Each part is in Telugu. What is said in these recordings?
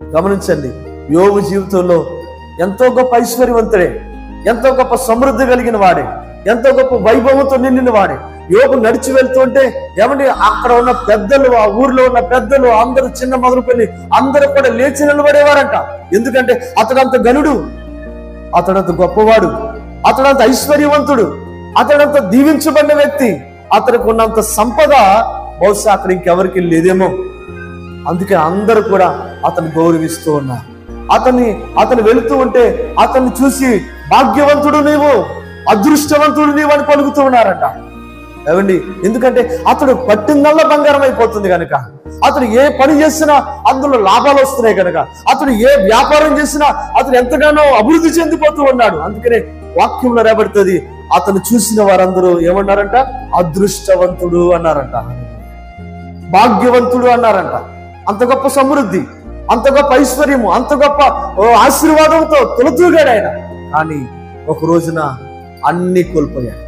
గమనించండి, యోబు జీవితంలో ఎంతో గొప్ప ఐశ్వర్యవంతుడే, ఎంతో గొప్ప సమృద్ధి కలిగిన వాడే, ఎంతో గొప్ప వైభవంతో నిండిన వాడే. యోబు నడిచి వెళ్తుంటే ఏమండి, అక్కడ ఉన్న పెద్దలు, ఆ ఊర్లో ఉన్న పెద్దలు అందరూ చిన్న మొదలుకొని అందరూ కూడా లేచి నిలబడేవారంట. ఎందుకంటే అతడంత గనుడు, అతడంత గొప్పవాడు, అతడంత ఐశ్వర్యవంతుడు, అతడంత దీవించబడిన వ్యక్తి, అతనికి ఉన్నంత సంపద బహుశా అక్కడ ఇంకెవరికి లేదేమో. అందుకే అందరూ కూడా అతను గౌరవిస్తూ ఉన్నారు. అతను వెళుతూ ఉంటే అతన్ని చూసి భాగ్యవంతుడు నీవు, అదృష్టవంతుడు నీవు అని పలుకుతూ ఉన్నారంట. ఏమండి, ఎందుకంటే అతడు పట్టిందల్లా బంగారం అయిపోతుంది కనుక, అతడు ఏ పని చేసినా అందులో లాభాలు వస్తున్నాయి కనుక, అతడు ఏ వ్యాపారం చేసినా అతడు ఎంతగానో అభివృద్ధి చెందిపోతూ ఉన్నాడు. అందుకనే వాక్యంలో రాబడుతుంది, అతను చూసిన వారందరూ ఏమన్నారంట? అదృష్టవంతుడు అన్నారంట, భాగ్యవంతుడు అన్నారంట. అంత గొప్ప సమృద్ధి, అంత గొప్ప ఐశ్వర్యము, అంత గొప్ప ఆశీర్వాదంతో తొలతూగాడు ఆయన. కానీ ఒక రోజున అన్ని కోల్పోయాడండి.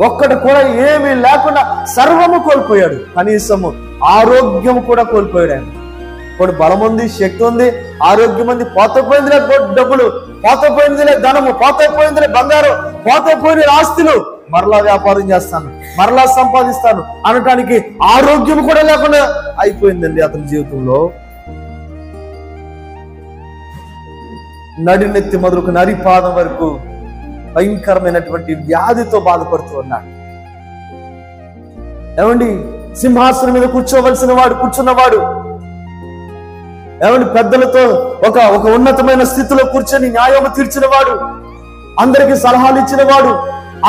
ఒక్కటి కూడా ఏమీ లేకుండా సర్వము కోల్పోయాడు. కనీసము ఆరోగ్యం కూడా కోల్పోయాడు ఆయన. ఇప్పుడు బలం ఉంది, శక్తి ఉంది, ఆరోగ్యం ఉంది, పోతపోయిందిలే డబ్బులు, పోతపోయిందిలే ధనము, పోతపోయిందిలే బంగారం, పోతపోయిన ఆస్తులు, మరలా వ్యాపారం చేస్తాను, మరలా సంపాదిస్తాను అనటానికి ఆరోగ్యం కూడా లేకుండా అయిపోయిందండి అతని జీవితంలో. నడినెత్తి మొదలుకు నరిపాదం వరకు భయంకరమైనటువంటి వ్యాధితో బాధపడుతూ ఉన్నాడు. ఏమండి, సింహాసనం మీద కూర్చున్నవాడు, ఏమండి, పెద్దలతో ఒక ఉన్నతమైన స్థితిలో కూర్చొని న్యాయము తీర్చినవాడు, అందరికి సలహాలు ఇచ్చినవాడు,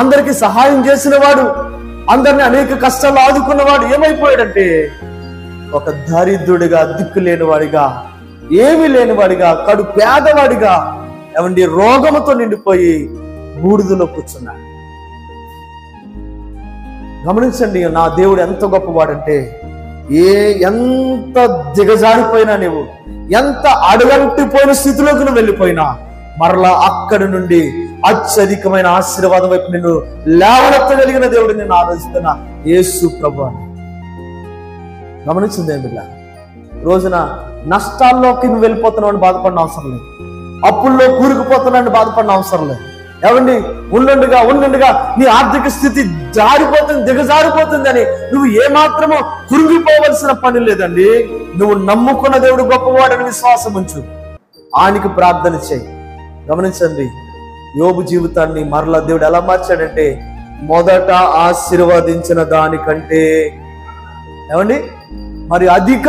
అందరికి సహాయం చేసినవాడు, అందరిని అనేక కష్టాలు ఆదుకున్నవాడు ఏమైపోయాడంటే ఒక దరిద్రుడిగా, దిక్కు లేనివాడిగా, ఏమీ లేనివాడిగా, కడు పేదవాడిగా, ఏమండి, రోగముతో నిండిపోయి బూడిదలో కూర్చున్నాడు. గమనించండి, నా దేవుడు ఎంత గొప్పవాడంటే ఎంత దిగజారిపోయినా, నువ్వు ఎంత అడుగంటిపోయిన స్థితిలోకి నువ్వు వెళ్ళిపోయినా మరలా అక్కడి నుండి అత్యధికమైన ఆశీర్వాదం వైపు నిన్ను లేవనెత్తగలిగిన దేవుడు నేను ఆరాధిస్తున్న యేసు ప్రభువు. గమనించింది బిడ్డ, రోజున నష్టాల్లోకి నువ్వు వెళ్ళిపోతున్నావు అని బాధపడిన అవసరం లేదు, అప్పుల్లో కూరుకుపోతున్నావు బాధపడిన అవసరం లేదు. ఏమండి, ఉండుండగా నీ ఆర్థిక స్థితి దిగజారిపోతుంది అని నువ్వు ఏమాత్రమో కురిగిపోవలసిన పని లేదండి. నువ్వు నమ్ముకున్న దేవుడు గొప్పవాడని విశ్వాసం ఉంచు, ఆయనకి ప్రార్థన చేయి. గమనించండి, యోబు జీవితాన్ని మరలా దేవుడు ఎలా మార్చాడంటే, మొదట ఆశీర్వదించిన దానికంటే ఏమండి మరి అధిక